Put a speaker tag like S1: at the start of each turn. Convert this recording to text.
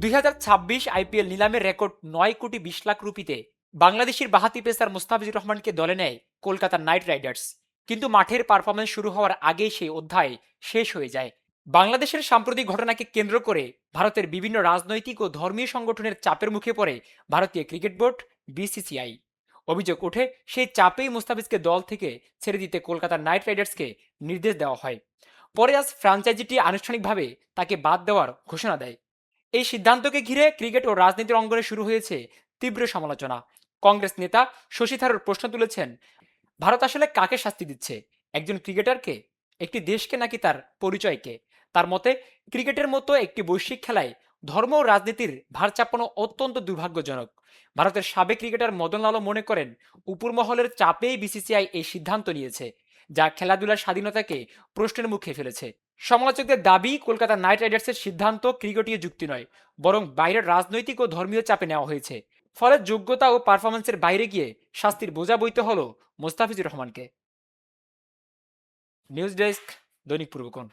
S1: 2026 IPL নিলামের record 9 কোটি 20 লাখ রুপিতে বাংলাদেশের বাঁহাতি পেসার মুস্তাফিজুর রহমানকে দলে নেয় কলকাতা নাইট রাইডার্স। কিন্তু মাঠের পারফরমেন্স শুরু হওয়ার আগেই সেই অধ্যায় শেষ হয়ে যায়। বাংলাদেশের সাম্প্রতিক ঘটনাকে কেন্দ্র করে ভারতের বিভিন্ন রাজনৈতিক ও ধর্মীয় সংগঠনের চাপের মুখে পড়ে ভারতীয় ক্রিকেট বোর্ড বিসিসিআই। অভিযোগ ওঠে সেই চাপেই মুস্তাফিজকে দল থেকে ছেড়ে দিতে কলকাতা নাইট রাইডার্সকে নির্দেশ দেওয়া হয়। পরে আজ ফ্র্যাঞ্চাইজিটি আনুষ্ঠানিকভাবে তাকে বাদ দেওয়ার ঘোষণা দেয়। এই সিদ্ধান্তকে ঘিরে ক্রিকেট ও রাজনীতির অঙ্গনে শুরু হয়েছে তীব্র সমালোচনা। কংগ্রেস নেতা শশী থারুর প্রশ্ন তুলেছেন, ভারত আসলে কাকে শাস্তি দিচ্ছে? একজন ক্রিকেটারকে, একটি দেশকে, নাকি তার পরিচয়কে? তার মতে, ক্রিকেটের মতো একটি বৈশ্বিক খেলায় ধর্ম ও রাজনীতির ভার চাপানো অত্যন্ত দুর্ভাগ্যজনক। ভারতের সাবেক ক্রিকেটার মদন লালও মনে করেন, উপর মহলের চাপেই বিসিসিআই এই সিদ্ধান্ত নিয়েছে, যা খেলাধুলার স্বাধীনতাকে প্রশ্নের মুখে ফেলেছে। সমালোচকদের দাবি, কলকাতা নাইট রাইডার্সের সিদ্ধান্ত ক্রিকেটীয় যুক্তি নয়, বরং বাইরের রাজনৈতিক ও ধর্মীয় চাপে নেওয়া হয়েছে। ফলে যোগ্যতা ও পারফরমেন্সের বাইরে গিয়ে শাস্তির বোঝা বইতে হলো মোস্তাফিজুর রহমানকে। নিউজ ডেস্ক, দৈনিক পূর্বকোণ।